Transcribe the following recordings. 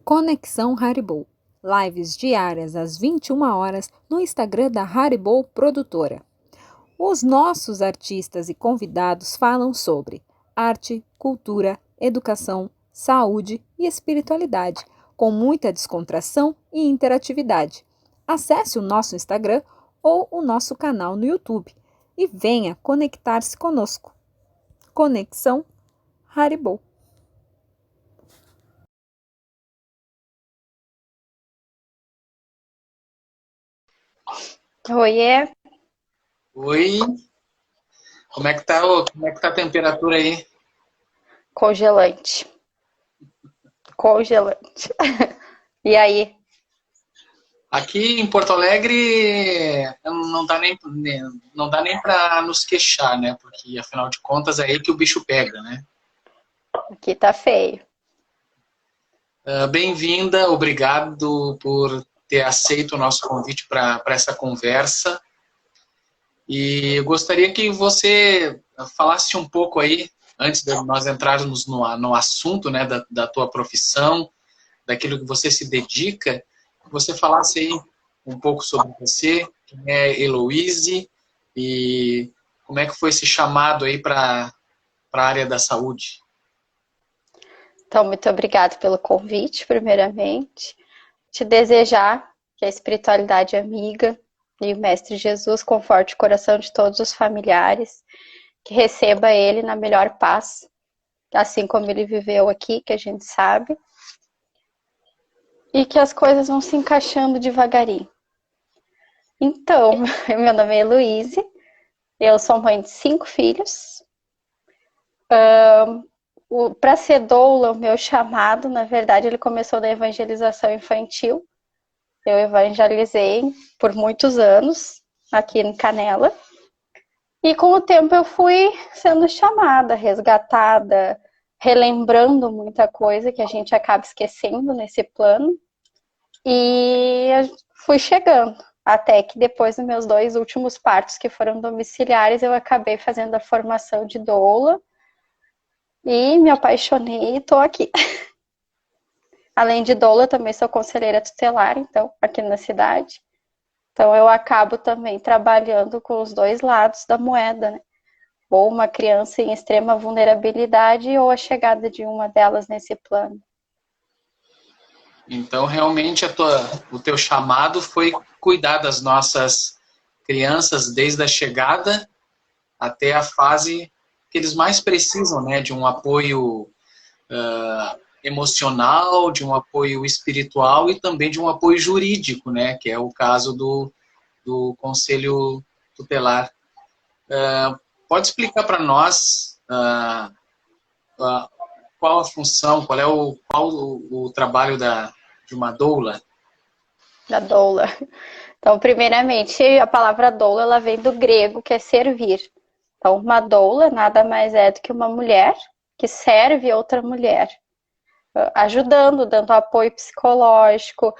Conexão Haribo. Lives diárias às 21 horas no Instagram da Haribo Produtora. Os nossos artistas e convidados falam sobre arte, cultura, educação, saúde e espiritualidade, com muita descontração e interatividade. Acesse o nosso Instagram ou o nosso canal no YouTube e venha conectar-se conosco. Conexão Haribo. Oiê, Oi, como é que tá a temperatura aí? congelante. Congelante. E aí? Aqui em Porto Alegre não dá nem para nos queixar, né? Porque afinal de contas é aí que o bicho pega, né? Aqui tá feio. Bem-vinda, obrigado por ter aceito o nosso convite para essa conversa. E eu gostaria que você falasse um pouco aí, antes de nós entrarmos no assunto, né, da tua profissão, daquilo que você se dedica, que você falasse aí um pouco sobre você, quem é Heloise e como é que foi esse chamado aí para a área da saúde. Então, muito obrigada pelo convite, primeiramente. Te desejar que a espiritualidade amiga e o Mestre Jesus conforte o coração de todos os familiares, que receba ele na melhor paz, assim como ele viveu aqui, que a gente sabe, e que as coisas vão se encaixando devagarinho. Então, meu nome é Heloise, eu sou mãe de 5 filhos. Para ser doula, o meu chamado, na verdade, ele começou na evangelização infantil. Eu evangelizei por muitos anos aqui em Canela. E com o tempo eu fui sendo chamada, resgatada, relembrando muita coisa que a gente acaba esquecendo nesse plano. E fui chegando. Até que depois dos meus 2 últimos partos, que foram domiciliares, eu acabei fazendo a formação de doula. E me apaixonei e estou aqui. Além de doula, também sou conselheira tutelar, então, aqui na cidade. Então, eu acabo também trabalhando com os dois lados da moeda, né? Ou uma criança em extrema vulnerabilidade ou a chegada de uma delas nesse plano. Então, realmente, o teu chamado foi cuidar das nossas crianças desde a chegada até a fase que eles mais precisam, né, de um apoio emocional, de um apoio espiritual e também de um apoio jurídico, né, que é o caso do Conselho Tutelar. Pode explicar para nós qual a função, qual o trabalho de uma doula? Da doula. Então, primeiramente, a palavra doula, ela vem do grego, que é servir. Então, uma doula nada mais é do que uma mulher que serve outra mulher, ajudando, dando apoio psicológico.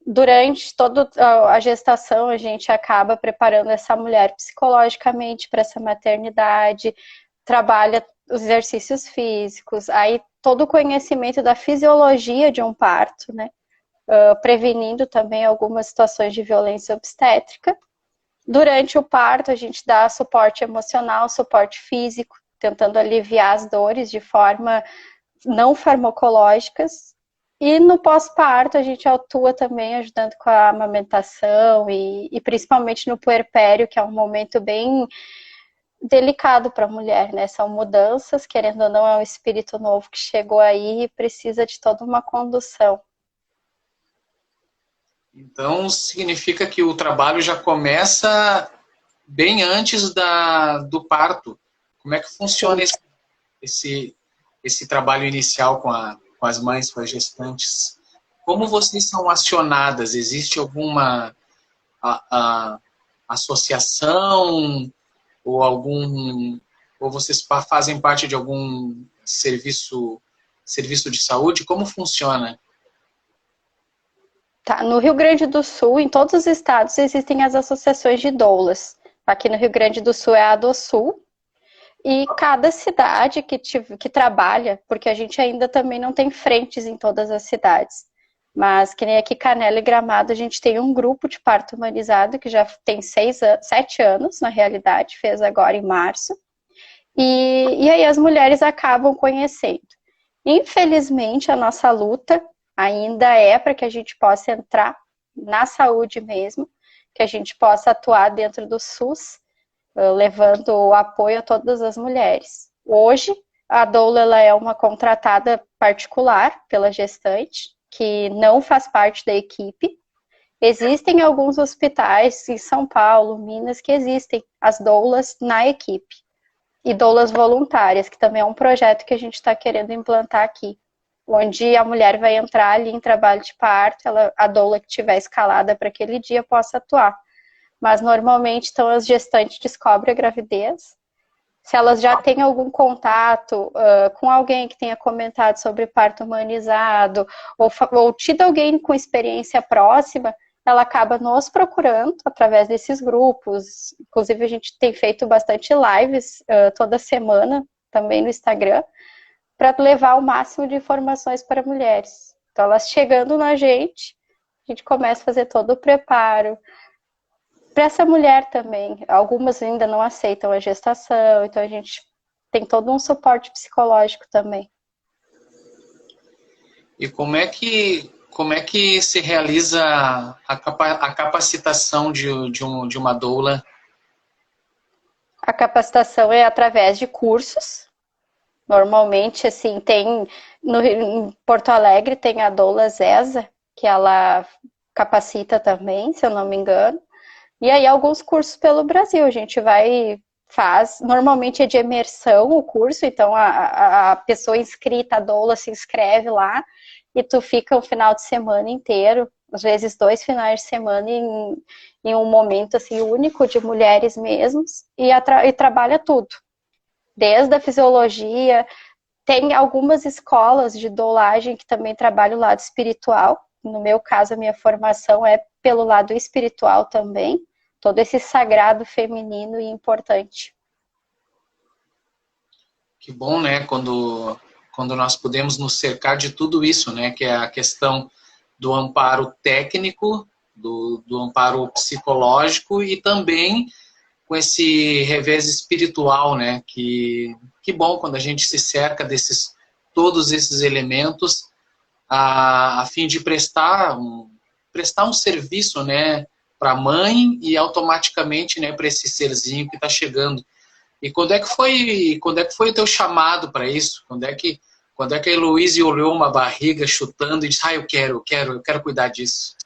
Durante toda a gestação, a gente acaba preparando essa mulher psicologicamente para essa maternidade, trabalha os exercícios físicos, aí todo o conhecimento da fisiologia de um parto, né? Prevenindo também algumas situações de violência obstétrica. Durante o parto, a gente dá suporte emocional, suporte físico, tentando aliviar as dores de forma não farmacológicas. E no pós-parto, a gente atua também ajudando com a amamentação e principalmente no puerpério, que é um momento bem delicado para a mulher, né? São mudanças, querendo ou não, é um espírito novo que chegou aí e precisa de toda uma condução. Então, significa que o trabalho já começa bem antes do parto. Como é que funciona esse trabalho inicial com as mães, com as gestantes? Como vocês são acionadas? Existe alguma associação ou ou vocês fazem parte de algum serviço de saúde? Como funciona? Tá, no Rio Grande do Sul, em todos os estados, existem as associações de doulas. Aqui no Rio Grande do Sul é a ADOSUL, e cada cidade que trabalha, porque a gente ainda também não tem frentes em todas as cidades. Mas que nem aqui Canela e Gramado, a gente tem um grupo de parto humanizado que já tem 7 anos, na realidade, fez agora em março. E aí as mulheres acabam conhecendo. Infelizmente, a nossa luta ainda é para que a gente possa entrar na saúde mesmo, que a gente possa atuar dentro do SUS, levando o apoio a todas as mulheres. Hoje, a doula ela é uma contratada particular pela gestante, que não faz parte da equipe. Existem alguns hospitais em São Paulo, Minas, que existem as doulas na equipe. E doulas voluntárias, que também é um projeto que a gente está querendo implantar aqui, onde a mulher vai entrar ali em trabalho de parto, a doula que tiver escalada para aquele dia possa atuar. Mas normalmente, então, as gestantes descobrem a gravidez. Se elas já têm algum contato com alguém que tenha comentado sobre parto humanizado, ou tido alguém com experiência próxima, ela acaba nos procurando através desses grupos. Inclusive, a gente tem feito bastante lives toda semana, também no Instagram, para levar o máximo de informações para mulheres. Então, elas chegando na gente, a gente começa a fazer todo o preparo. Para essa mulher também, algumas ainda não aceitam a gestação, então a gente tem todo um suporte psicológico também. E como é que se realiza a capacitação de uma doula? A capacitação é através de cursos. Normalmente, assim, em Porto Alegre tem a doula Zesa, que ela capacita também, se eu não me engano. E aí, alguns cursos pelo Brasil, a gente faz, normalmente é de imersão o curso, então a pessoa inscrita, a doula se inscreve lá, e tu fica o final de semana inteiro, às vezes 2 finais de semana em um momento assim único de mulheres mesmos, e trabalha tudo. Desde a fisiologia, tem algumas escolas de doulagem que também trabalham o lado espiritual. No meu caso, a minha formação é pelo lado espiritual também. Todo esse sagrado feminino e importante. Que bom, né? Quando nós podemos nos cercar de tudo isso, né? Que é a questão do amparo técnico, do amparo psicológico e também com esse revés espiritual, né? Que bom quando a gente se cerca todos esses elementos a fim de prestar um serviço, né? Para a mãe e automaticamente, né? Para esse serzinho que está chegando. E quando é que foi o teu chamado para isso? Quando é que a Heloísa olhou uma barriga chutando e disse, eu quero cuidar disso?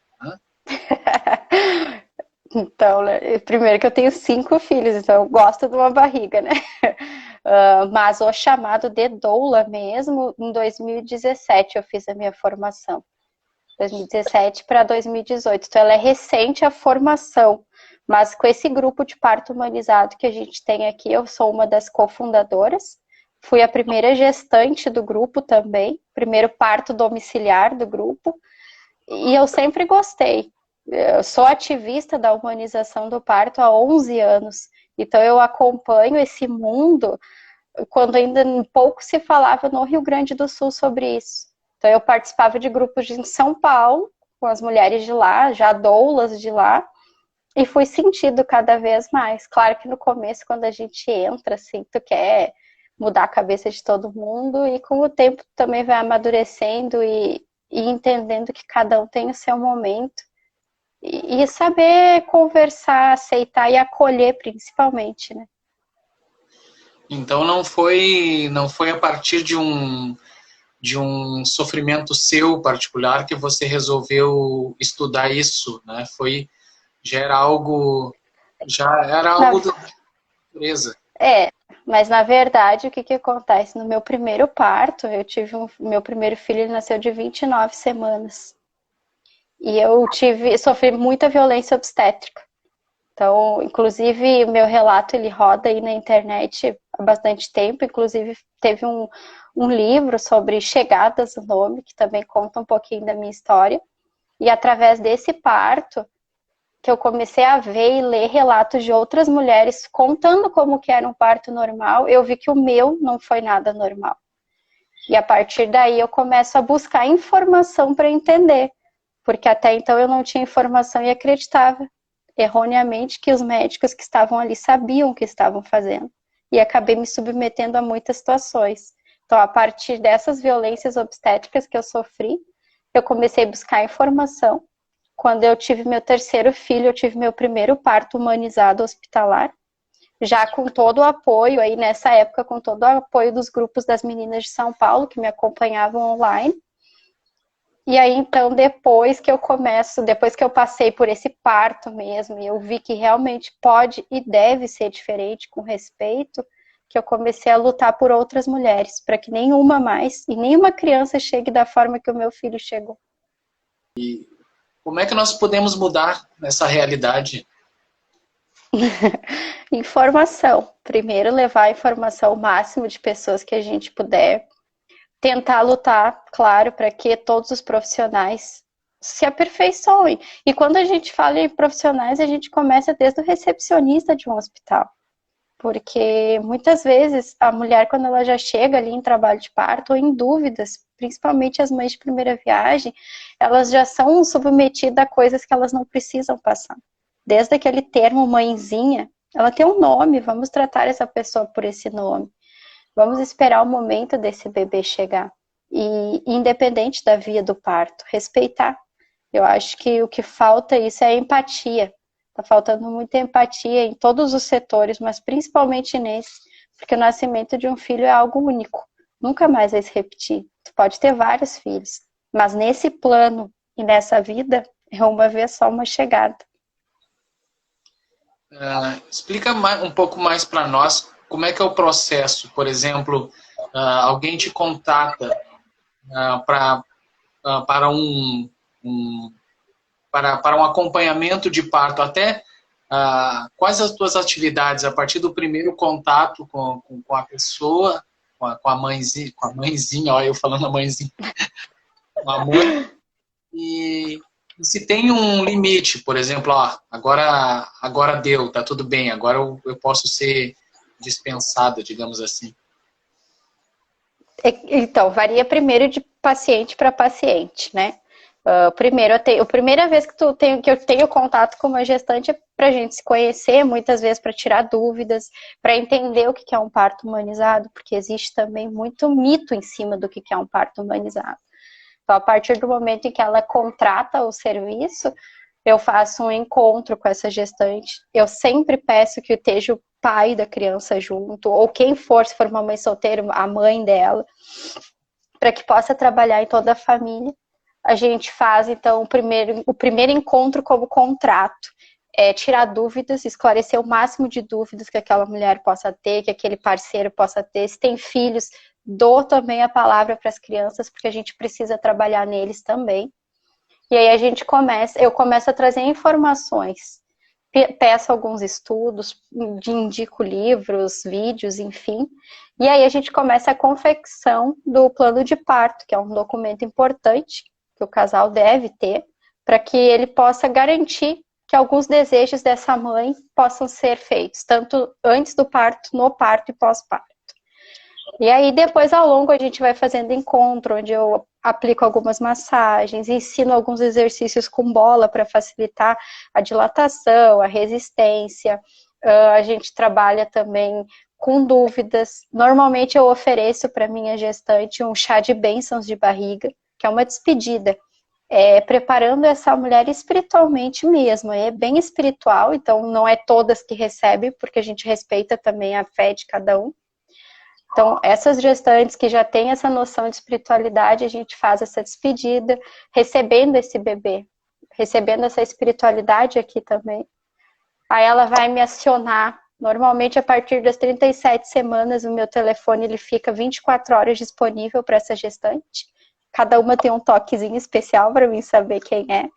Então, né, primeiro que eu tenho 5 filhos, então eu gosto de uma barriga, né? Mas o chamado de doula mesmo, em 2017 eu fiz a minha formação. 2017 para 2018. Então, ela é recente a formação. Mas com esse grupo de parto humanizado que a gente tem aqui, eu sou uma das cofundadoras. Fui a primeira gestante do grupo também, primeiro parto domiciliar do grupo. E eu sempre gostei. Eu sou ativista da humanização do parto há 11 anos. Então, eu acompanho esse mundo quando ainda pouco se falava no Rio Grande do Sul sobre isso. Então, eu participava de grupos em São Paulo, com as mulheres de lá, já doulas de lá, e fui sentindo cada vez mais. Claro que no começo, quando a gente entra, assim, tu quer mudar a cabeça de todo mundo, e com o tempo tu também vai amadurecendo e entendendo que cada um tem o seu momento. E saber conversar, aceitar e acolher, principalmente, né? Então não foi a partir de um sofrimento seu particular que você resolveu estudar isso, né? Já era algo da natureza. Mas na verdade o que acontece? No meu primeiro parto, meu primeiro filho ele nasceu de 29 semanas. E eu sofri muita violência obstétrica. Então, inclusive, o meu relato, ele roda aí na internet há bastante tempo. Inclusive, teve um livro sobre Chegadas, o nome, que também conta um pouquinho da minha história. E através desse parto, que eu comecei a ver e ler relatos de outras mulheres contando como que era um parto normal, eu vi que o meu não foi nada normal. E a partir daí eu começo a buscar informação para entender. porque até então eu não tinha informação e acreditava erroneamente que os médicos que estavam ali sabiam o que estavam fazendo. E acabei me submetendo a muitas situações. Então, a partir dessas violências obstétricas que eu sofri, eu comecei a buscar informação. Quando eu tive meu terceiro filho, eu tive meu primeiro parto humanizado hospitalar, já com todo o apoio, aí nessa época, com todo o apoio dos grupos das meninas de São Paulo, que me acompanhavam online. E aí, então, depois que eu passei por esse parto mesmo, e eu vi que realmente pode e deve ser diferente, com respeito, que eu comecei a lutar por outras mulheres, para que nenhuma mais, e nenhuma criança chegue da forma que o meu filho chegou. Como é que nós podemos mudar essa realidade? Informação. Primeiro, levar a informação ao máximo de pessoas que a gente puder. Tentar lutar, claro, para que todos os profissionais se aperfeiçoem. E quando a gente fala em profissionais, a gente começa desde o recepcionista de um hospital. Porque muitas vezes a mulher, quando ela já chega ali em trabalho de parto ou em dúvidas, principalmente as mães de primeira viagem, elas já são submetidas a coisas que elas não precisam passar. Desde aquele termo mãezinha, ela tem um nome, vamos tratar essa pessoa por esse nome. Vamos esperar o momento desse bebê chegar. E independente da via do parto, respeitar. Eu acho que o que falta isso é empatia. Está faltando muita empatia em todos os setores, mas principalmente nesse, porque o nascimento de um filho é algo único. Nunca mais vai se repetir. Tu pode ter vários filhos, mas nesse plano e nessa vida, é uma vez só, uma chegada. Explica um pouco mais para nós como é que é o processo. Por exemplo, alguém te contata para um acompanhamento de parto, até quais as tuas atividades a partir do primeiro contato com a pessoa, com a mãezinha, olha eu falando a mãezinha, com a mãe, e se tem um limite, por exemplo, agora deu, tá tudo bem, agora eu posso ser dispensada, digamos assim. Então, varia primeiro de paciente para paciente, né? A primeira vez que eu tenho contato com uma gestante é para a gente se conhecer, muitas vezes para tirar dúvidas, para entender o que é um parto humanizado, porque existe também muito mito em cima do que é um parto humanizado. Então, a partir do momento em que ela contrata o serviço, eu faço um encontro com essa gestante. Eu sempre peço que esteja o pai da criança junto, ou quem for, se for uma mãe solteira, a mãe dela, para que possa trabalhar em toda a família. A gente faz, então, o primeiro encontro como contrato. É tirar dúvidas, esclarecer o máximo de dúvidas que aquela mulher possa ter, que aquele parceiro possa ter. Se tem filhos, dou também a palavra para as crianças, porque a gente precisa trabalhar neles também. E aí eu começo a trazer informações, peço alguns estudos, indico livros, vídeos, enfim. E aí a gente começa a confecção do plano de parto, que é um documento importante que o casal deve ter, para que ele possa garantir que alguns desejos dessa mãe possam ser feitos, tanto antes do parto, no parto e pós-parto. E aí depois, ao longo, a gente vai fazendo encontro, onde eu aplico algumas massagens, ensino alguns exercícios com bola para facilitar a dilatação, a resistência. A gente trabalha também com dúvidas. Normalmente eu ofereço para minha gestante um chá de bênçãos de barriga, que é uma despedida. Preparando essa mulher espiritualmente mesmo, é bem espiritual, então não é todas que recebem, porque a gente respeita também a fé de cada um. Então, essas gestantes que já têm essa noção de espiritualidade, a gente faz essa despedida, recebendo esse bebê, recebendo essa espiritualidade aqui também. Aí ela vai me acionar, normalmente a partir das 37 semanas, o meu telefone ele fica 24 horas disponível para essa gestante. Cada uma tem um toquezinho especial para mim saber quem é.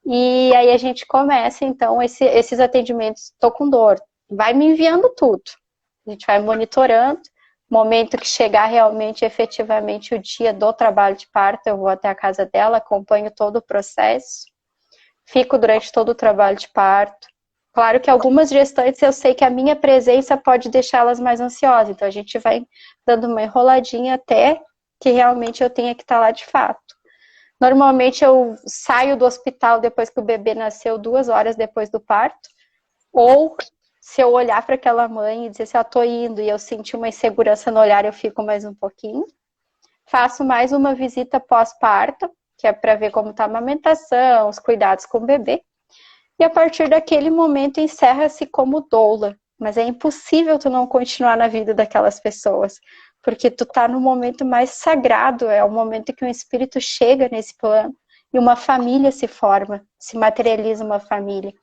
E aí a gente começa, então, esses atendimentos, tô com dor, vai me enviando tudo. A gente vai monitorando. Momento que chegar realmente, efetivamente, o dia do trabalho de parto, eu vou até a casa dela, acompanho todo o processo, fico durante todo o trabalho de parto. Claro que algumas gestantes eu sei que a minha presença pode deixá-las mais ansiosas, então a gente vai dando uma enroladinha até que realmente eu tenha que estar lá de fato. Normalmente eu saio do hospital depois que o bebê nasceu, 2 horas depois do parto, ou se eu olhar para aquela mãe e dizer assim, tô indo, e eu sentir uma insegurança no olhar, eu fico mais um pouquinho. Faço mais uma visita pós-parto, que é para ver como está a amamentação, os cuidados com o bebê. E a partir daquele momento encerra-se como doula. Mas é impossível tu não continuar na vida daquelas pessoas, porque tu tá no momento mais sagrado, é o momento que um espírito chega nesse plano e uma família se forma, se materializa uma família.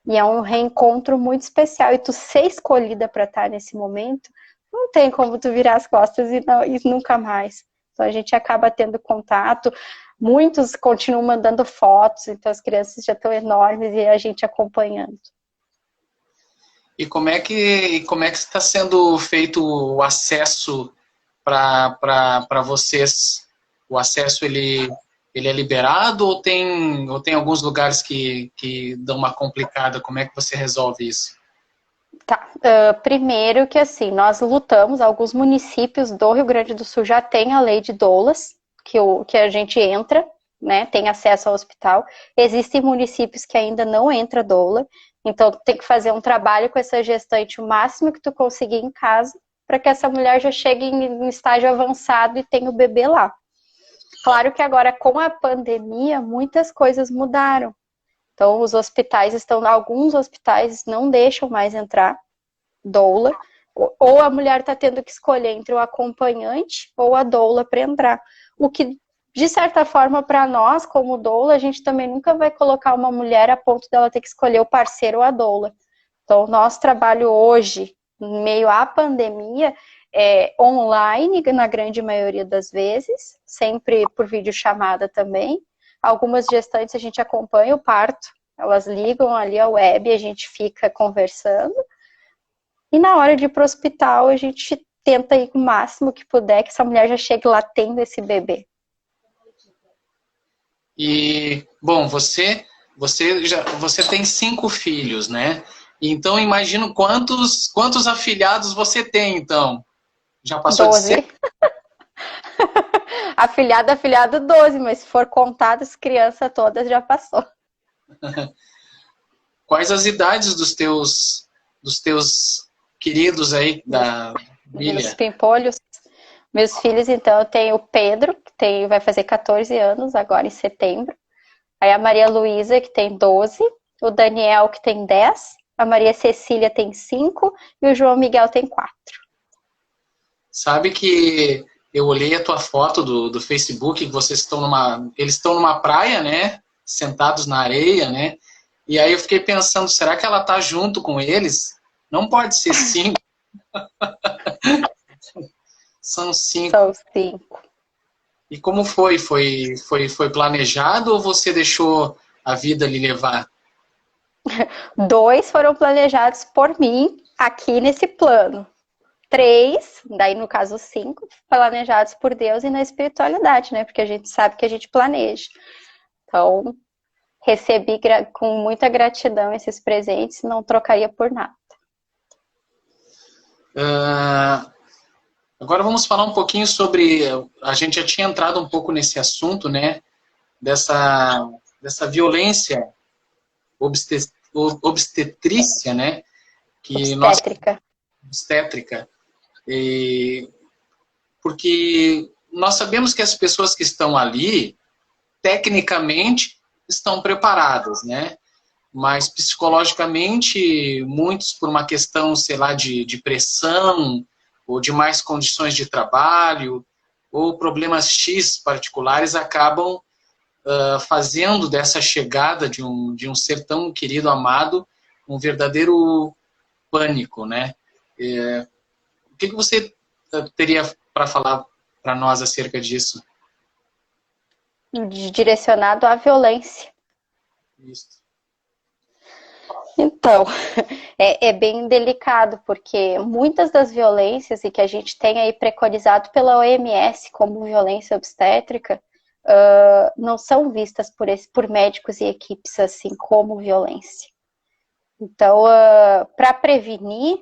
E é um reencontro muito especial. E tu ser escolhida para estar nesse momento, não tem como tu virar as costas e nunca mais. Então a gente acaba tendo contato. Muitos continuam mandando fotos, então as crianças já estão enormes e a gente acompanhando. E como é que está sendo feito o acesso para vocês? O acesso ele é liberado ou tem alguns lugares que dão uma complicada? Como é que você resolve isso? Tá, primeiro que assim, nós lutamos, alguns municípios do Rio Grande do Sul já têm a lei de doulas, que a gente entra, né, tem acesso ao hospital. Existem municípios que ainda não entra doula, então tu tem que fazer um trabalho com essa gestante o máximo que tu conseguir em casa, para que essa mulher já chegue em estágio avançado e tenha o bebê lá. Claro que agora com a pandemia muitas coisas mudaram. Então, alguns hospitais não deixam mais entrar doula, ou a mulher está tendo que escolher entre o acompanhante ou a doula para entrar. O que, de certa forma, para nós, como doula, a gente também nunca vai colocar uma mulher a ponto dela ter que escolher o parceiro ou a doula. Então, o nosso trabalho hoje, em meio à pandemia, é online, na grande maioria das vezes, sempre por videochamada também. Algumas gestantes a gente acompanha o parto, elas ligam ali a web, a gente fica conversando. E na hora de ir para o hospital, a gente tenta ir o máximo que puder, que essa mulher já chegue lá tendo esse bebê. E, bom, você tem 5 filhos, né? Então, imagino quantos afilhados você tem, então. Já passou 12. de 100? Afilhado 12, mas se for contar as crianças todas, já passou. Quais as idades dos teus queridos aí da Meus família? pimpolhos. Meus filhos, então, eu tenho o Pedro, que vai fazer 14 anos agora em setembro. Aí a Maria Luísa, que tem 12. O Daniel, que tem 10. A Maria Cecília tem 5. E o João Miguel tem 4. Sabe que eu olhei a tua foto do Facebook, que eles estão numa praia, né? Sentados na areia, né? E aí eu fiquei pensando, será que ela tá junto com eles? Não pode ser 5. São 5. São 5. E como foi? Foi planejado ou você deixou a vida lhe levar? 2 foram planejados por mim aqui nesse plano. 3, daí no caso 5, planejados por Deus e na espiritualidade, né? Porque a gente sabe que a gente planeja. Então, recebi com muita gratidão esses presentes, não trocaria por nada. Agora vamos falar um pouquinho sobre... A gente já tinha entrado um pouco nesse assunto, né? Dessa violência obstetrícia, né? Obstétrica. Porque nós sabemos que as pessoas que estão ali, tecnicamente, estão preparadas, né? Mas psicologicamente, muitos por uma questão, sei lá, de pressão, ou de mais condições de trabalho, ou problemas X particulares, acabam fazendo dessa chegada de um ser tão querido, amado, um verdadeiro pânico, né? O que você teria para falar para nós acerca disso? Direcionado à violência. Isso. Então, é bem delicado, porque muitas das violências e que a gente tem aí preconizado pela OMS como violência obstétrica, não são vistas por médicos e equipes assim como violência. Então, para prevenir,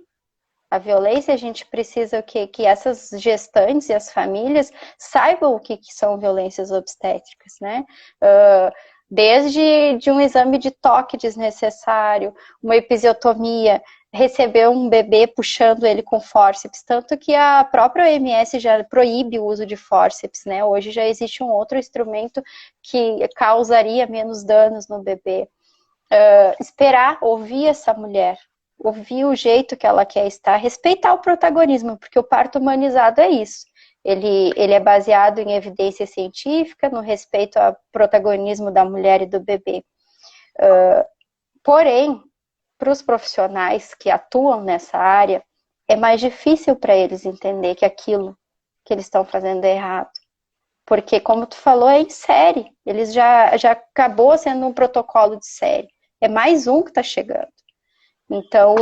A violência, a gente precisa que essas gestantes e as famílias saibam o que são violências obstétricas, né? Desde de um exame de toque desnecessário, uma episiotomia, receber um bebê puxando ele com fórceps, tanto que a própria OMS já proíbe o uso de fórceps, né? Hoje já existe um outro instrumento que causaria menos danos no bebê. Esperar, ouvir essa mulher, ouvir o jeito que ela quer estar, respeitar o protagonismo, porque o parto humanizado é isso. Ele é baseado em evidência científica, no respeito ao protagonismo da mulher e do bebê. Porém, para os profissionais que atuam nessa área, é mais difícil para eles entender que aquilo que eles estão fazendo é errado. Porque, como tu falou, é em série. Eles já acabou sendo um protocolo de série. É mais um que está chegando. Então,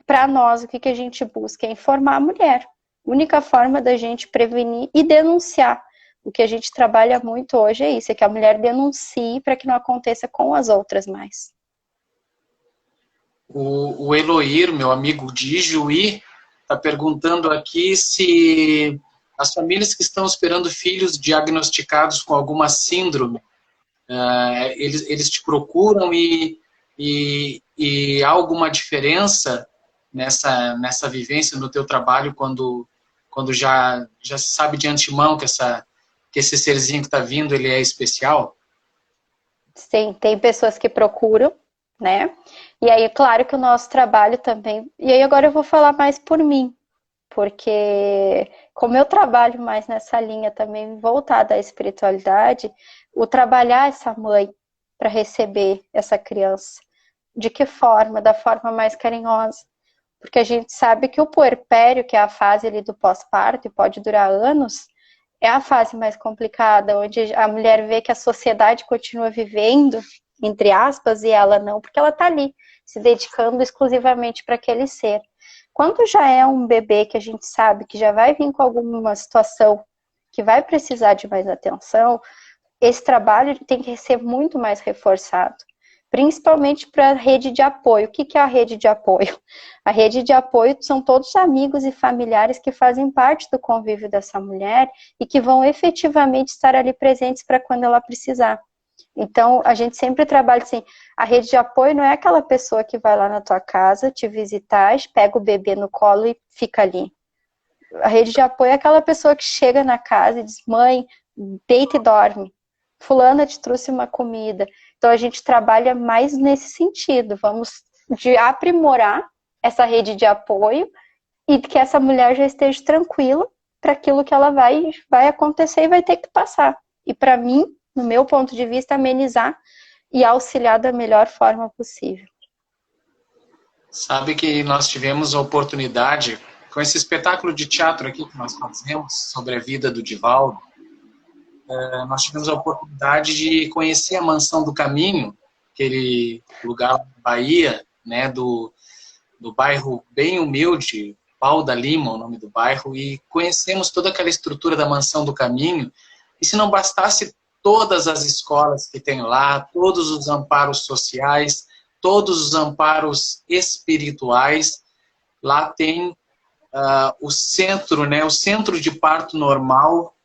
para nós, o que a gente busca é informar a mulher. A única forma da gente prevenir e denunciar. O que a gente trabalha muito hoje é isso, é que a mulher denuncie para que não aconteça com as outras mais. O Eloir, meu amigo de Ijuí, está perguntando aqui se as famílias que estão esperando filhos diagnosticados com alguma síndrome, eles te procuram e há alguma diferença nessa vivência no teu trabalho quando já se sabe de antemão que esse serzinho que está vindo, ele é especial? Sim, tem pessoas que procuram, né? E aí, claro que o nosso trabalho também... E aí agora eu vou falar mais por mim, porque como eu trabalho mais nessa linha também voltada à espiritualidade, o trabalhar essa mãe para receber essa criança, de que forma? Da forma mais carinhosa. Porque a gente sabe que o puerpério, que é a fase ali do pós-parto, e pode durar anos, é a fase mais complicada, onde a mulher vê que a sociedade continua vivendo, entre aspas, e ela não, porque ela está ali, se dedicando exclusivamente para aquele ser. Quando já é um bebê que a gente sabe que já vai vir com alguma situação que vai precisar de mais atenção, esse trabalho tem que ser muito mais reforçado. Principalmente para a rede de apoio. O que é a rede de apoio? A rede de apoio são todos amigos e familiares que fazem parte do convívio dessa mulher e que vão efetivamente estar ali presentes para quando ela precisar. Então, a gente sempre trabalha assim, a rede de apoio não é aquela pessoa que vai lá na tua casa te visitar, pega o bebê no colo e fica ali. A rede de apoio é aquela pessoa que chega na casa e diz, mãe, deita e dorme. Fulana te trouxe uma comida. Então, a gente trabalha mais nesse sentido. Vamos de aprimorar essa rede de apoio e que essa mulher já esteja tranquila para aquilo que ela vai acontecer e vai ter que passar. E para mim, no meu ponto de vista, amenizar e auxiliar da melhor forma possível. Sabe que nós tivemos a oportunidade, com esse espetáculo de teatro aqui que nós fazemos, sobre a vida do Divaldo, nós tivemos a oportunidade de conhecer a Mansão do Caminho, aquele lugar da Bahia, né, do bairro bem humilde, Pau da Lima, o nome do bairro, e conhecemos toda aquela estrutura da Mansão do Caminho, e se não bastasse todas as escolas que tem lá, todos os amparos sociais, todos os amparos espirituais, lá tem o centro, né, o Centro de Parto Normal,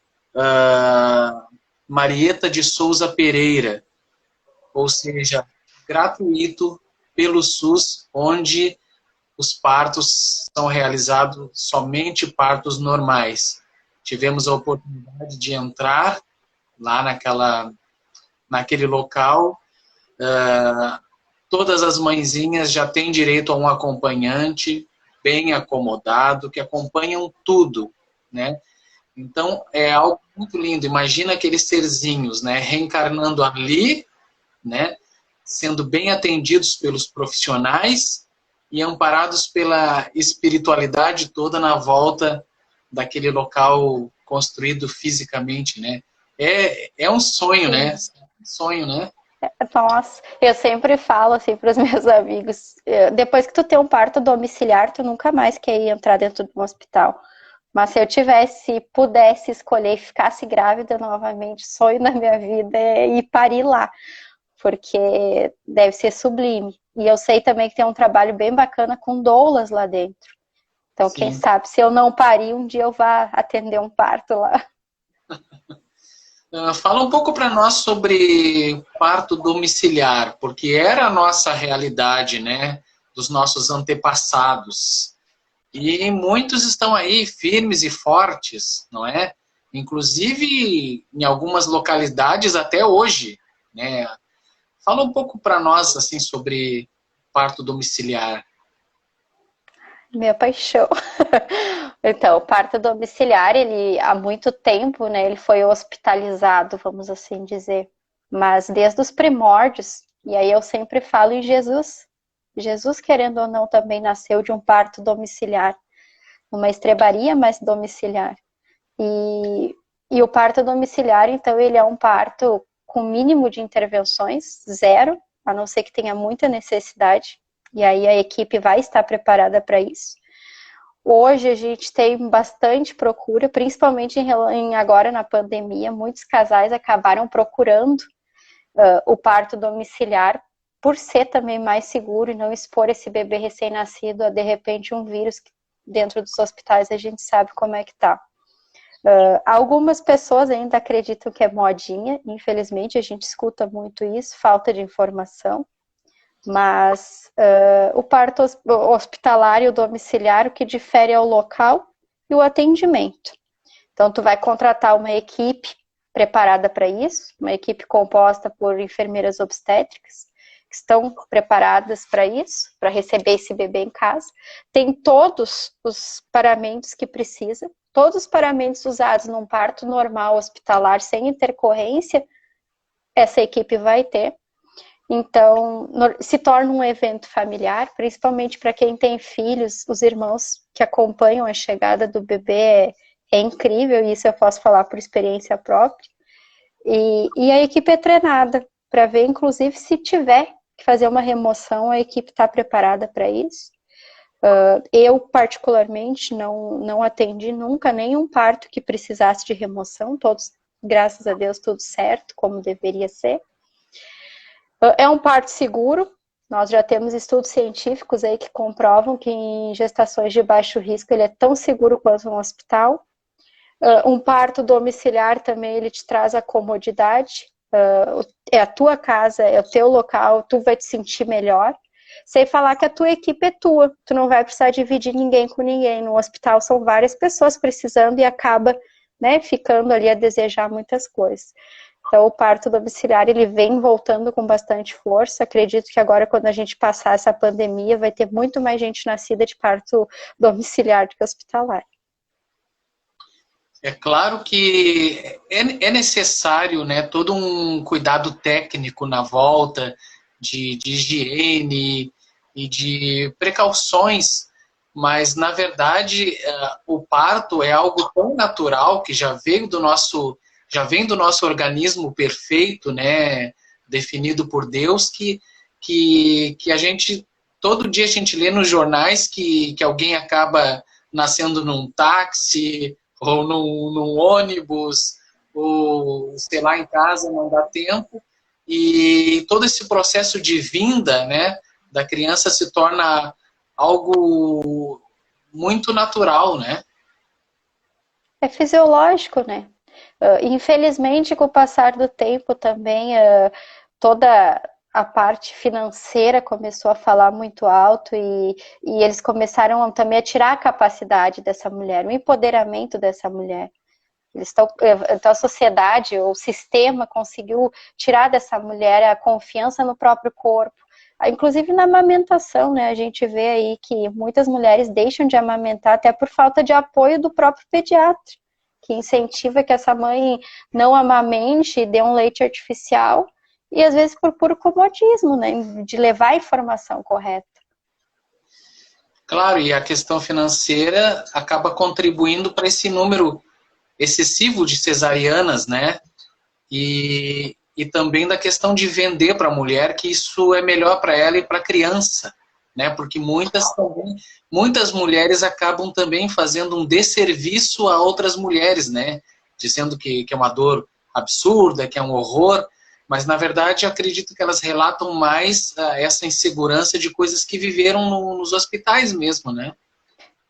Marieta de Souza Pereira, ou seja, gratuito pelo SUS, onde os partos são realizados somente partos normais. Tivemos a oportunidade de entrar lá naquele local, todas as mãezinhas já têm direito a um acompanhante bem acomodado, que acompanham tudo, né? Então, é algo muito lindo. Imagina aqueles serzinhos, né, reencarnando ali, né, sendo bem atendidos pelos profissionais e amparados pela espiritualidade toda na volta daquele local construído fisicamente, né? É um sonho, né? Um sonho, né? Nossa, eu sempre falo assim para os meus amigos, depois que tu tem um parto domiciliar, tu nunca mais quer ir entrar dentro de um hospital. Mas se eu pudesse escolher e ficasse grávida novamente, o sonho da minha vida é ir parir lá, porque deve ser sublime. E eu sei também que tem um trabalho bem bacana com doulas lá dentro. Então, quem sabe, se eu não parir, um dia eu vá atender um parto lá. Fala um pouco para nós sobre parto domiciliar, porque era a nossa realidade, né, dos nossos antepassados. E muitos estão aí firmes e fortes, não é? Inclusive em algumas localidades até hoje, né? Fala um pouco para nós assim sobre parto domiciliar. Minha paixão. Então, o parto domiciliar, ele há muito tempo, né, ele foi hospitalizado, vamos assim dizer, mas desde os primórdios, e aí eu sempre falo em Jesus. Jesus, querendo ou não, também nasceu de um parto domiciliar, uma estrebaria, mas domiciliar. E o parto domiciliar, então, ele é um parto com mínimo de intervenções, zero, a não ser que tenha muita necessidade, e aí a equipe vai estar preparada para isso. Hoje a gente tem bastante procura, principalmente agora na pandemia, muitos casais acabaram procurando o parto domiciliar por ser também mais seguro e não expor esse bebê recém-nascido a, de repente, um vírus que dentro dos hospitais a gente sabe como é que tá. Algumas pessoas ainda acreditam que é modinha, infelizmente a gente escuta muito isso, falta de informação. Mas o parto hospitalar e o domiciliar, o que difere é o local e o atendimento. Então, tu vai contratar uma equipe preparada para isso, uma equipe composta por enfermeiras obstétricas, que estão preparadas para isso, para receber esse bebê em casa. Tem todos os paramentos que precisa, todos os paramentos usados num parto normal hospitalar, sem intercorrência, essa equipe vai ter. Então, se torna um evento familiar, principalmente para quem tem filhos, os irmãos que acompanham a chegada do bebê, é incrível, e isso eu posso falar por experiência própria. E a equipe é treinada para ver, inclusive, se tiver que fazer uma remoção, a equipe está preparada para isso. Eu, particularmente, não atendi nunca nenhum parto que precisasse de remoção, todos, graças a Deus, tudo certo, como deveria ser. É um parto seguro, nós já temos estudos científicos aí que comprovam que em gestações de baixo risco ele é tão seguro quanto um hospital. Um parto domiciliar também ele te traz a comodidade, é a tua casa, é o teu local, tu vai te sentir melhor. Sem falar que a tua equipe é tua, tu não vai precisar dividir ninguém com ninguém. No hospital são várias pessoas precisando e acaba, né, ficando ali a desejar muitas coisas. Então, o parto domiciliar, ele vem voltando com bastante força. Acredito que agora, quando a gente passar essa pandemia, vai ter muito mais gente nascida de parto domiciliar do que hospitalar. É claro que é necessário, né, todo um cuidado técnico na volta, de higiene e de precauções, mas, na verdade, o parto é algo tão natural que já vem do nosso organismo perfeito, né, definido por Deus, que a gente, todo dia a gente lê nos jornais que alguém acaba nascendo num táxi, ou num ônibus, ou, sei lá, em casa, não dá tempo, e todo esse processo de vinda, né, da criança se torna algo muito natural, né? É fisiológico, né? Infelizmente, com o passar do tempo também, toda a parte financeira começou a falar muito alto e eles começaram também a tirar a capacidade dessa mulher, o empoderamento dessa mulher. Então a sociedade, o sistema conseguiu tirar dessa mulher a confiança no próprio corpo. Inclusive na amamentação, né? A gente vê aí que muitas mulheres deixam de amamentar até por falta de apoio do próprio pediatra, que incentiva que essa mãe não amamente e dê um leite artificial, e às vezes por puro comodismo, né? De levar a informação correta. Claro, e a questão financeira acaba contribuindo para esse número excessivo de cesarianas, né? E também da questão de vender para a mulher que isso é melhor para ela e para a criança, né? Porque muitas mulheres acabam também fazendo um desserviço a outras mulheres, né? Dizendo que é uma dor absurda, que é um horror, mas na verdade eu acredito que elas relatam mais essa insegurança de coisas que viveram nos hospitais mesmo, né?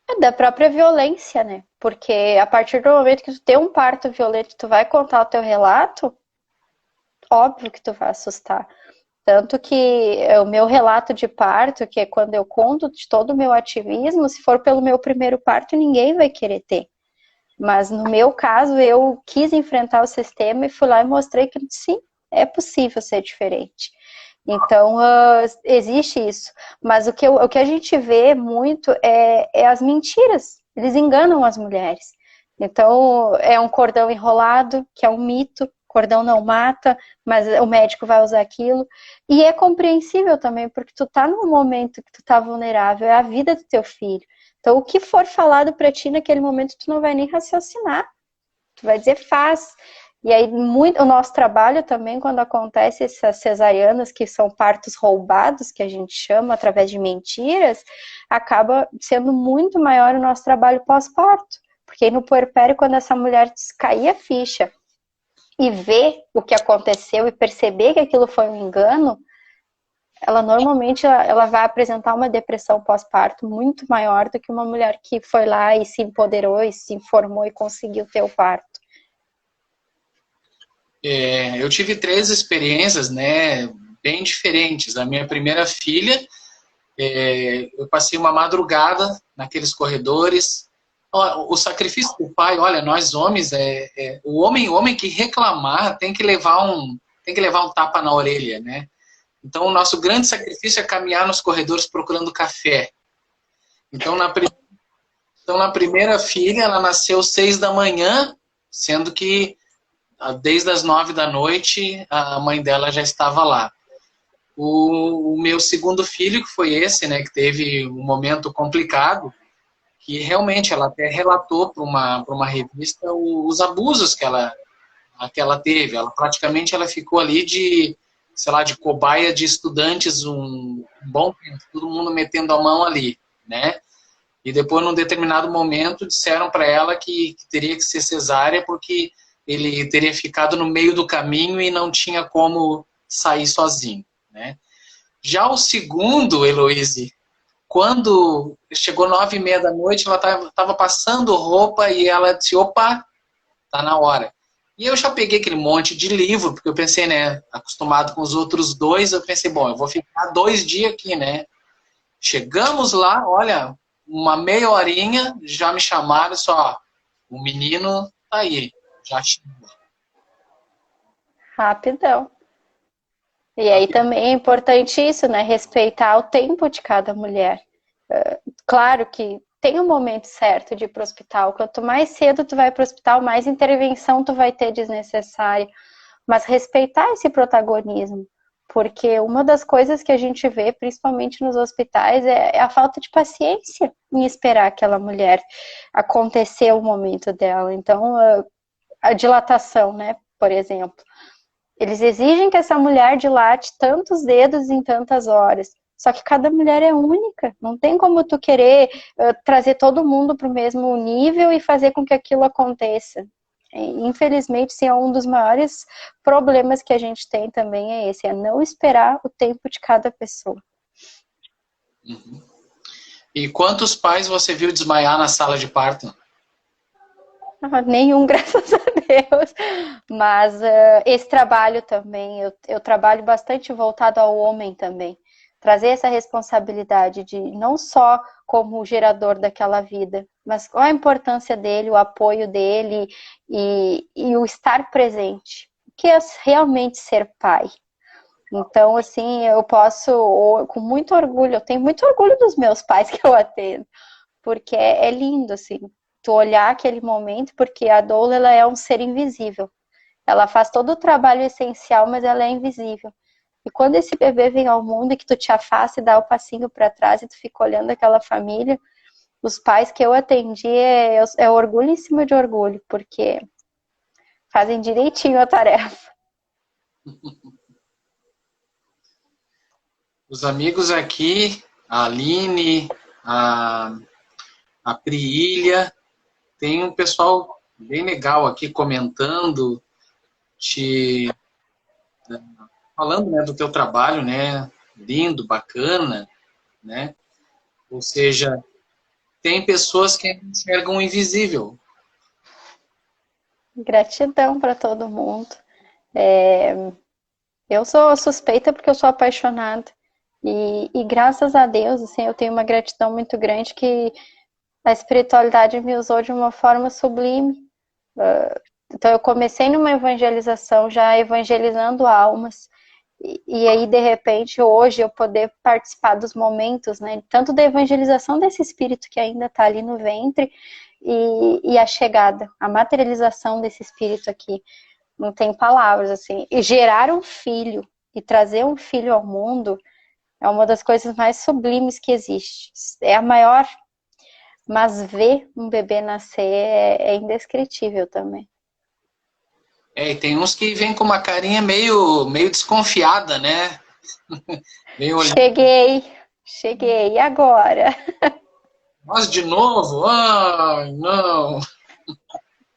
É da própria violência, né? Porque a partir do momento que tu tem um parto violento, tu vai contar o teu relato, óbvio que tu vai assustar. Tanto que o meu relato de parto, que é quando eu conto de todo o meu ativismo, se for pelo meu primeiro parto, ninguém vai querer ter. Mas no meu caso, eu quis enfrentar o sistema e fui lá e mostrei que sim, é possível ser diferente. Então, existe isso. Mas o que a gente vê muito é as mentiras. Eles enganam as mulheres. Então, é um cordão enrolado, que é um mito. Cordão não mata, mas o médico vai usar aquilo. E é compreensível também, porque tu tá num momento que tu tá vulnerável, é a vida do teu filho. Então, o que for falado para ti naquele momento, tu não vai nem raciocinar. Tu vai dizer, faz. E aí, o nosso trabalho também, quando acontece essas cesarianas, que são partos roubados, que a gente chama, através de mentiras, acaba sendo muito maior o nosso trabalho pós-parto. Porque aí no puerpério, quando essa mulher cair a ficha e ver o que aconteceu e perceber que aquilo foi um engano, ela normalmente ela vai apresentar uma depressão pós-parto muito maior do que uma mulher que foi lá e se empoderou e se informou e conseguiu ter o parto. Eu tive 3 experiências, né, bem diferentes. A minha primeira filha, eu passei uma madrugada naqueles corredores. O sacrifício do pai, olha, nós homens, o homem que reclamar tem que levar um tapa na orelha, né? Então, o nosso grande sacrifício é caminhar nos corredores procurando café. Então, na primeira filha, ela nasceu 6 da manhã, sendo que desde as 9 da noite a mãe dela já estava lá. O meu segundo filho, que foi esse, né, que teve um momento complicado, que realmente ela até relatou para uma revista os abusos que ela teve. Praticamente ela ficou ali de, sei lá, de cobaia de estudantes um bom tempo, todo mundo metendo a mão ali, né? E depois, num determinado momento, disseram para ela que teria que ser cesárea porque ele teria ficado no meio do caminho e não tinha como sair sozinho, né? Já o segundo, Heloíse, quando chegou 9h30 da noite, ela estava passando roupa e ela disse, opa, tá na hora. E eu já peguei aquele monte de livro, porque eu pensei, né, acostumado com os outros 2, eu pensei, bom, eu vou ficar 2 dias aqui, né? Chegamos lá, olha, uma meia horinha, já me chamaram, só, o menino tá aí, já chegou. Rapidão. E aí também é importante isso, né? Respeitar o tempo de cada mulher. Claro que tem um momento certo de ir para o hospital. Quanto mais cedo tu vai para o hospital, mais intervenção tu vai ter desnecessária. Mas respeitar esse protagonismo. Porque uma das coisas que a gente vê, principalmente nos hospitais, é a falta de paciência em esperar aquela mulher acontecer o momento dela. Então, a dilatação, né? Por exemplo. Eles exigem que essa mulher dilate tantos dedos em tantas horas. Só que cada mulher é única. Não tem como tu querer trazer todo mundo para o mesmo nível e fazer com que aquilo aconteça. Infelizmente, sim, é um dos maiores problemas que a gente tem também é esse, é não esperar o tempo de cada pessoa. Uhum. E quantos pais você viu desmaiar na sala de parto? Nenhum, graças a Deus. Mas esse trabalho também, eu trabalho bastante voltado ao homem também. Trazer essa responsabilidade de não só como gerador daquela vida, mas qual a importância dele, o apoio dele e o estar presente. O que é realmente ser pai? Então, assim, eu posso, com muito orgulho, eu tenho muito orgulho dos meus pais que eu atendo, porque é lindo, assim, tu olhar aquele momento, porque a doula, ela é um ser invisível. Ela faz todo o trabalho essencial, mas ela é invisível. E quando esse bebê vem ao mundo e que tu te afasta e dá o passinho para trás e tu fica olhando aquela família, os pais que eu atendi é orgulho em cima de orgulho, porque fazem direitinho a tarefa. Os amigos aqui, a Aline, a Priília, tem um pessoal bem legal aqui comentando, falando, né, do teu trabalho, né, lindo, bacana, né, ou seja, tem pessoas que enxergam o invisível. Gratidão para todo mundo. Eu sou suspeita porque eu sou apaixonada. E graças a Deus, assim, eu tenho uma gratidão muito grande que a espiritualidade me usou de uma forma sublime. Então eu comecei numa evangelização, já evangelizando almas. E aí, de repente, hoje eu poder participar dos momentos, né? Tanto da evangelização desse espírito que ainda está ali no ventre e a chegada, a materialização desse espírito aqui. Não tem palavras, assim. E gerar um filho e trazer um filho ao mundo é uma das coisas mais sublimes que existe. É a maior, mas ver um bebê nascer é indescritível também. E tem uns que vêm com uma carinha meio desconfiada, né? Meio Cheguei, e agora? Nós de novo? Ai, não.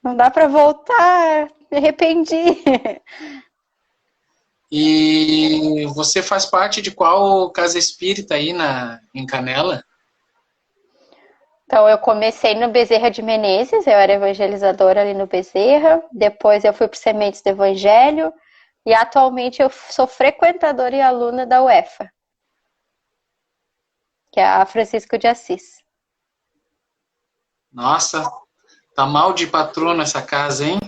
Não dá para voltar, me arrependi. E você faz parte de qual casa espírita aí em Canela? Então, eu comecei no Bezerra de Menezes, eu era evangelizadora ali no Bezerra, depois eu fui para Sementes do Evangelho, e atualmente eu sou frequentadora e aluna da UEFA, que é a Francisco de Assis. Nossa, tá mal de patrono essa casa, hein?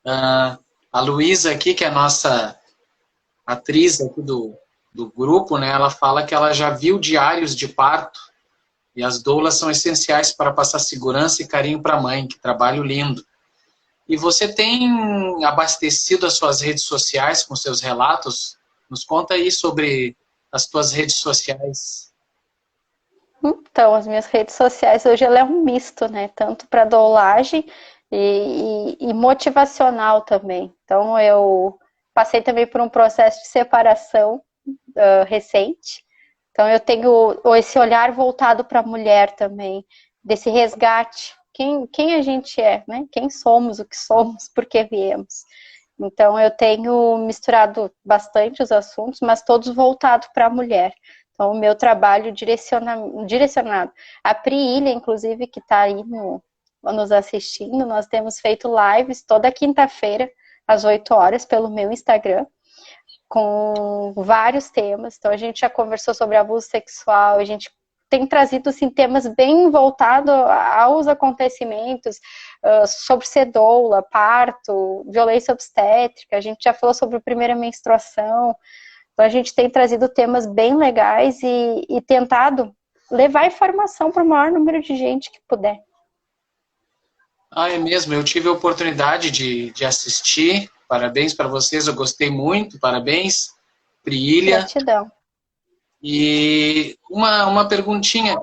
A Luísa aqui, que é a nossa atriz aqui do grupo, né? Ela fala que ela já viu diários de parto e as doulas são essenciais para passar segurança e carinho para a mãe. Que trabalho lindo. E você tem abastecido as suas redes sociais com seus relatos? Nos conta aí sobre as tuas redes sociais. Então, as minhas redes sociais hoje ela é um misto, né? Tanto para doulagem e motivacional também. Então, eu passei também por um processo de separação recente. Então, eu tenho esse olhar voltado para a mulher também, desse resgate. Quem a gente é, né? Quem somos, o que somos, por que viemos. Então, eu tenho misturado bastante os assuntos, mas todos voltados para a mulher. Então, o meu trabalho direcionado. A Priília, inclusive, que está aí nos assistindo, nós temos feito lives toda quinta-feira, às 8 horas, pelo meu Instagram, com vários temas. Então, a gente já conversou sobre abuso sexual, a gente tem trazido assim, temas bem voltados aos acontecimentos, sobre sedoula, parto, violência obstétrica, a gente já falou sobre a primeira menstruação. Então, a gente tem trazido temas bem legais e tentado levar informação para o maior número de gente que puder. Ah, é mesmo. Eu tive a oportunidade de assistir. Parabéns para vocês, eu gostei muito. Parabéns, Priília. Gratidão. E uma perguntinha.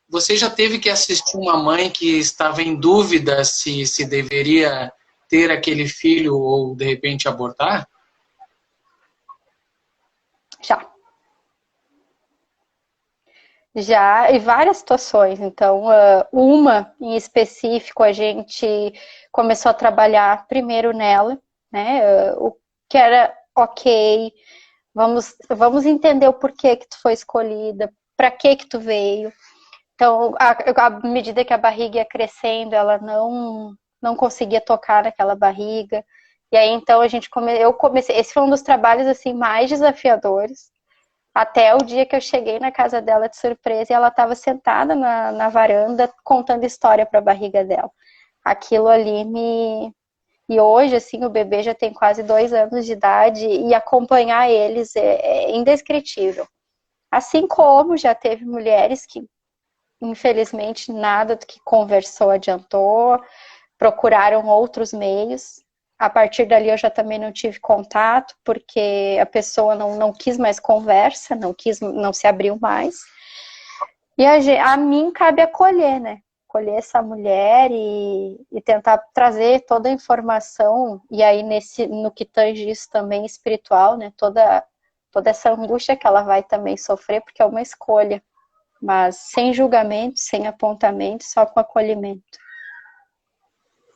Você já teve que assistir uma mãe que estava em dúvida se deveria ter aquele filho ou, de repente, abortar? Já, e várias situações. Então, uma em específico, a gente começou a trabalhar primeiro nela, né? O que era ok, vamos entender o porquê que tu foi escolhida, para que tu veio. Então, à medida que a barriga ia crescendo, ela não conseguia tocar naquela barriga. E aí, então, eu comecei, esse foi um dos trabalhos assim mais desafiadores. Até o dia que eu cheguei na casa dela de surpresa e ela estava sentada na varanda contando história para a barriga dela. Aquilo ali E hoje, assim, o bebê já tem quase 2 anos de idade e acompanhar eles é indescritível. Assim como já teve mulheres que, infelizmente, nada do que conversou adiantou, procuraram outros meios. A partir dali eu já também não tive contato, porque a pessoa não quis mais conversa, não se abriu mais. E a mim cabe acolher, né? Acolher essa mulher e tentar trazer toda a informação, e aí no que tange isso também espiritual, né? Toda essa angústia que ela vai também sofrer, porque é uma escolha, mas sem julgamento, sem apontamento, só com acolhimento.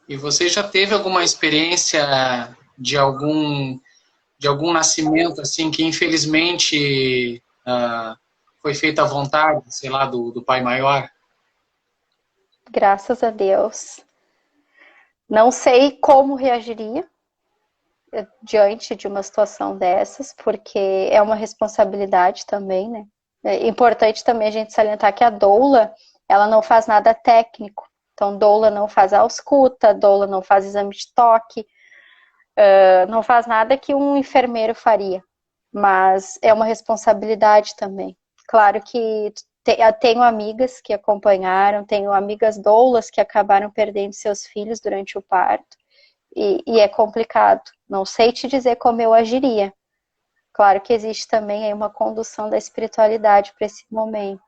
E você já teve alguma experiência de algum nascimento assim que infelizmente foi feita à vontade, sei lá, do Pai Maior? Graças a Deus. Não sei como reagiria diante de uma situação dessas, porque é uma responsabilidade também, né? É importante também a gente salientar que a doula, ela não faz nada técnico. Então, doula não faz ausculta, doula não faz exame de toque, não faz nada que um enfermeiro faria. Mas é uma responsabilidade também. Claro que tenho amigas que acompanharam, tenho amigas doulas que acabaram perdendo seus filhos durante o parto, e é complicado. Não sei te dizer como eu agiria. Claro que existe também aí uma condução da espiritualidade para esse momento.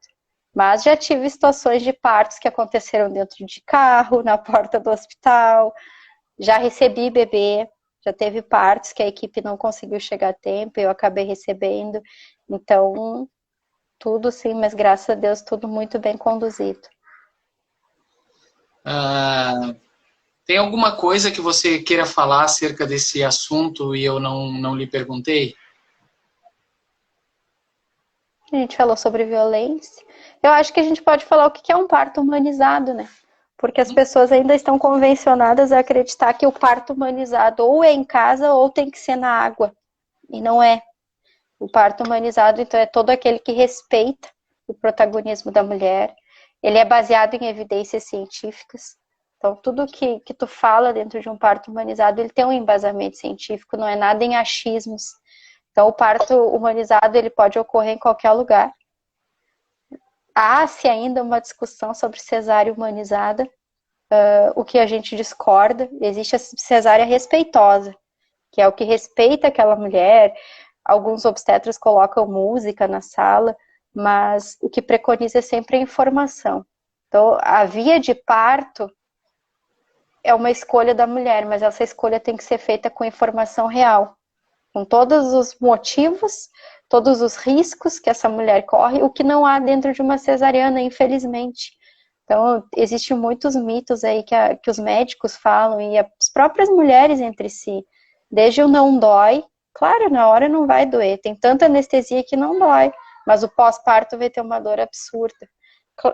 Mas já tive situações de partos que aconteceram dentro de carro, na porta do hospital, já recebi bebê, já teve partos que a equipe não conseguiu chegar a tempo, eu acabei recebendo. Então, tudo sim, mas graças a Deus, tudo muito bem conduzido. Tem alguma coisa que você queira falar acerca desse assunto e eu não lhe perguntei? A gente falou sobre violência. Eu acho que a gente pode falar o que é um parto humanizado, né? Porque as pessoas ainda estão convencionadas a acreditar que o parto humanizado ou é em casa ou tem que ser na água. E não é. O parto humanizado, então, é todo aquele que respeita o protagonismo da mulher. Ele é baseado em evidências científicas. Então, tudo que tu fala dentro de um parto humanizado, ele tem um embasamento científico, não é nada em achismos. Então, o parto humanizado, ele pode ocorrer em qualquer lugar. Há-se ainda uma discussão sobre cesárea humanizada, o que a gente discorda. Existe a cesárea respeitosa, que é o que respeita aquela mulher. Alguns obstetras colocam música na sala, mas o que preconiza é sempre a informação. Então, a via de parto é uma escolha da mulher, mas essa escolha tem que ser feita com informação real, com todos os motivos, todos os riscos que essa mulher corre, o que não há dentro de uma cesariana, infelizmente. Então, existem muitos mitos aí que os médicos falam, e as próprias mulheres entre si. Desde o não dói, claro, na hora não vai doer, tem tanta anestesia que não dói, mas o pós-parto vai ter uma dor absurda.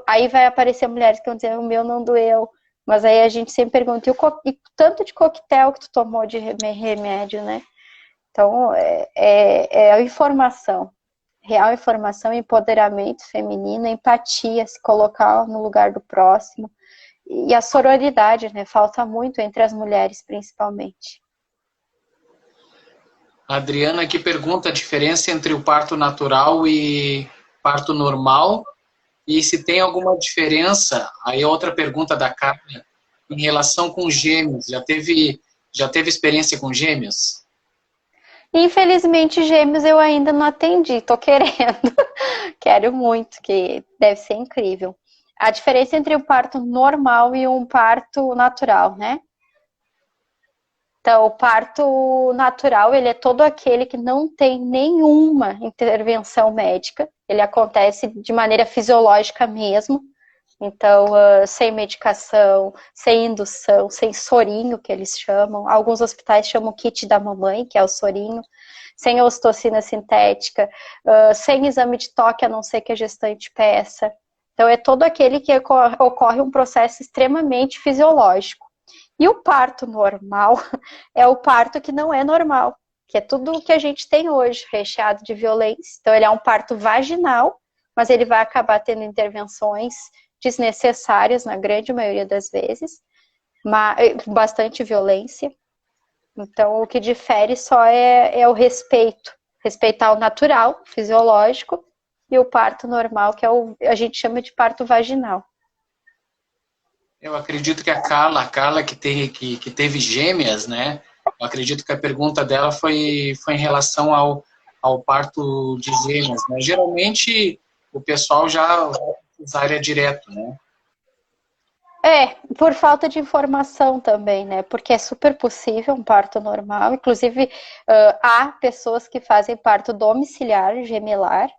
Aí vai aparecer mulheres que vão dizer, o meu não doeu, mas aí a gente sempre pergunta, e tanto de coquetel que tu tomou de remédio, né? Então, é a informação, real informação, empoderamento feminino, empatia, se colocar no lugar do próximo, e a sororidade, né? Falta muito entre as mulheres, principalmente. A Adriana aqui pergunta a diferença entre o parto natural e parto normal, e se tem alguma diferença, aí outra pergunta da Carla, em relação com gêmeos. Já teve experiência com gêmeos? Infelizmente, gêmeos eu ainda não atendi, tô querendo. Quero muito, que deve ser incrível. A diferença entre um parto normal e um parto natural, né? Então, o parto natural, ele é todo aquele que não tem nenhuma intervenção médica. Ele acontece de maneira fisiológica mesmo. Então, sem medicação, sem indução, sem sorinho, que eles chamam. Alguns hospitais chamam kit da mamãe, que é o sorinho. Sem ocitocina sintética, sem exame de toque, a não ser que a gestante peça. Então, é todo aquele que ocorre um processo extremamente fisiológico. E o parto normal é o parto que não é normal, que é tudo o que a gente tem hoje, recheado de violência. Então, ele é um parto vaginal, mas ele vai acabar tendo intervenções desnecessárias, na grande maioria das vezes, bastante violência. Então, o que difere só é o respeito. Respeitar o natural, fisiológico, e o parto normal, que a gente chama de parto vaginal. Eu acredito que a Carla que teve gêmeas, né? Eu acredito que a pergunta dela foi em relação ao parto de gêmeas, né? Geralmente, o pessoal já cesárea direto, né? Por falta de informação também, né? Porque é super possível um parto normal. Inclusive, há pessoas que fazem parto domiciliar, gemelar,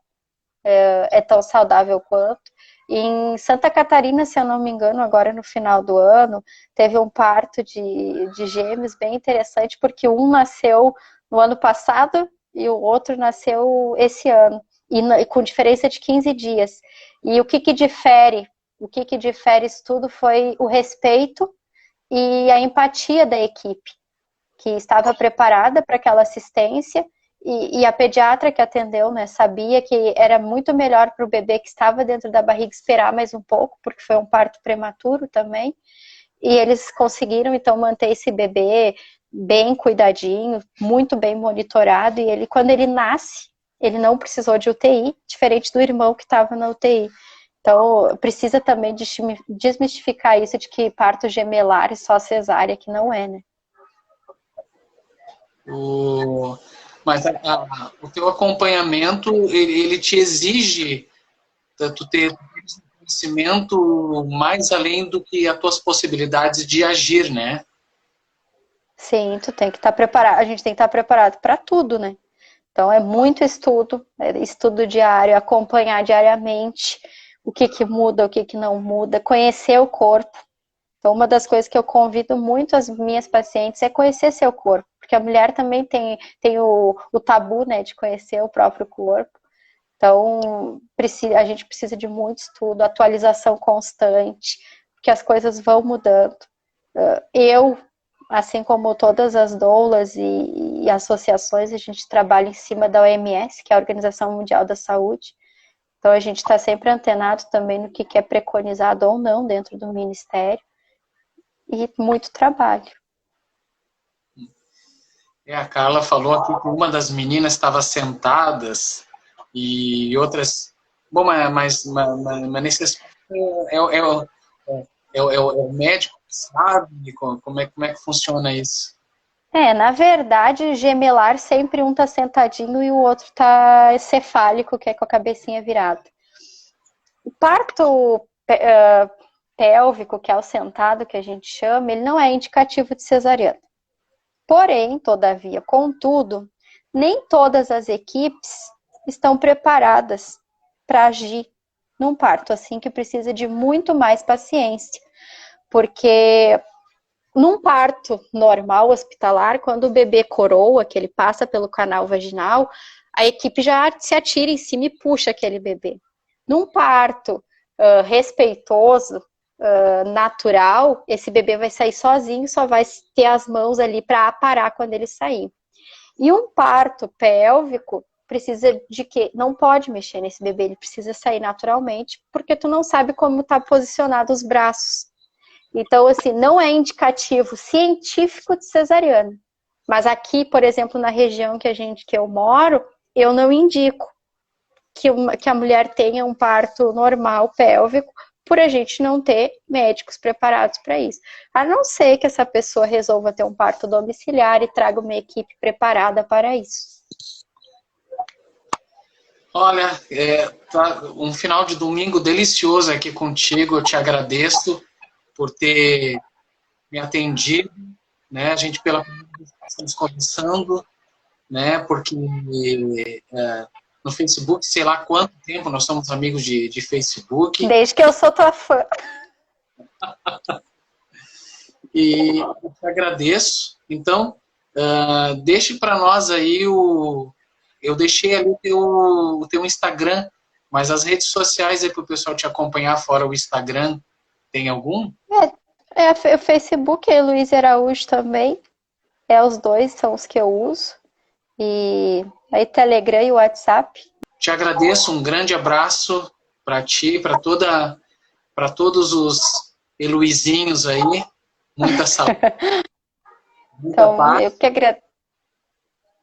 é tão saudável quanto. Em Santa Catarina, se eu não me engano, agora no final do ano, teve um parto de gêmeos bem interessante, porque um nasceu no ano passado e o outro nasceu esse ano. e com diferença de 15 dias. E o que difere? O que difere isso tudo foi o respeito e a empatia da equipe, que estava preparada para aquela assistência, e a pediatra que atendeu, né, sabia que era muito melhor para o bebê que estava dentro da barriga esperar mais um pouco, porque foi um parto prematuro também, e eles conseguiram, então, manter esse bebê bem cuidadinho, muito bem monitorado, e ele, quando ele nasce, ele não precisou de UTI, diferente do irmão que estava na UTI. Então, precisa também desmistificar isso de que parto gemelar é só cesárea, que não é, né? Mas o teu acompanhamento, ele te exige tu ter conhecimento mais além do que as tuas possibilidades de agir, né? Sim, tu tem que estar preparado. A gente tem que estar preparado para tudo, né? Então é muito estudo, estudo diário, acompanhar diariamente o que muda, o que não muda, conhecer o corpo. Então uma das coisas que eu convido muito as minhas pacientes é conhecer seu corpo, porque a mulher também tem o tabu, né, de conhecer o próprio corpo. Então a gente precisa de muito estudo, atualização constante, porque as coisas vão mudando. Eu, assim como todas as doulas e associações, a gente trabalha em cima da OMS, que é a Organização Mundial da Saúde. Então a gente está sempre antenado também no que é preconizado ou não dentro do Ministério. E muito trabalho. A Carla falou aqui que uma das meninas estava sentadas e outras... Bom, mas nesse aspecto é o médico que sabe como é que funciona isso? Na verdade, gemelar sempre um tá sentadinho e o outro tá cefálico, que é com a cabecinha virada. O parto pélvico, que é o sentado que a gente chama, ele não é indicativo de cesariana. Porém, todavia, contudo, nem todas as equipes estão preparadas para agir num parto assim, que precisa de muito mais paciência. Porque num parto normal, hospitalar, quando o bebê coroa, que ele passa pelo canal vaginal, a equipe já se atira em cima e puxa aquele bebê. Num parto respeitoso, natural, esse bebê vai sair sozinho, só vai ter as mãos ali para aparar quando ele sair. E um parto pélvico precisa de que não pode mexer nesse bebê, ele precisa sair naturalmente, porque tu não sabe como tá posicionado os braços. Então, assim, não é indicativo científico de cesariana. Mas aqui, por exemplo, na região que eu moro, eu não indico que a mulher tenha um parto normal pélvico, por a gente não ter médicos preparados para isso. A não ser que essa pessoa resolva ter um parto domiciliar e traga uma equipe preparada para isso. Olha, tá um final de domingo delicioso aqui contigo, eu te agradeço por ter me atendido, né? A gente pela primeira vez estamos conversando, né? Porque no Facebook, sei lá quanto tempo nós somos amigos de Facebook. Desde que eu sou tua fã. E eu te agradeço. Então, deixe para nós aí eu deixei ali o teu Instagram, mas as redes sociais aí para o pessoal te acompanhar fora o Instagram, tem algum? O Facebook é Luiz Araújo também. Os dois são os que eu uso. E aí Telegram e WhatsApp. Te agradeço, um grande abraço para ti, para todos os Heloizinhos aí. Muita saúde. Então,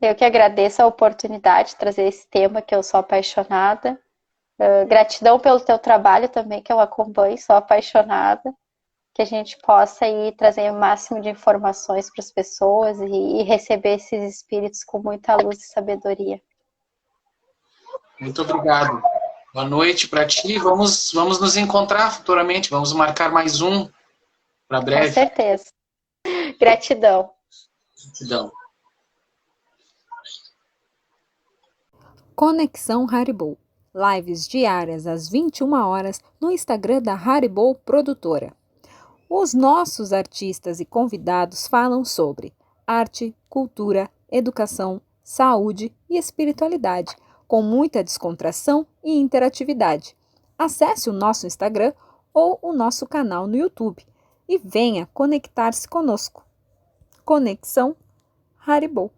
eu que agradeço a oportunidade de trazer esse tema que eu sou apaixonada. Gratidão pelo teu trabalho também, que eu acompanho, sou apaixonada. Que a gente possa aí trazer o máximo de informações para as pessoas e receber esses espíritos com muita luz e sabedoria. Muito obrigado. Boa noite para ti. Vamos nos encontrar futuramente. Vamos marcar mais um para breve. Com certeza. Gratidão. Gratidão. Conexão Haribo. Lives diárias às 21 horas no Instagram da Haribo Produtora. Os nossos artistas e convidados falam sobre arte, cultura, educação, saúde e espiritualidade, com muita descontração e interatividade. Acesse o nosso Instagram ou o nosso canal no YouTube e venha conectar-se conosco. Conexão Haribo.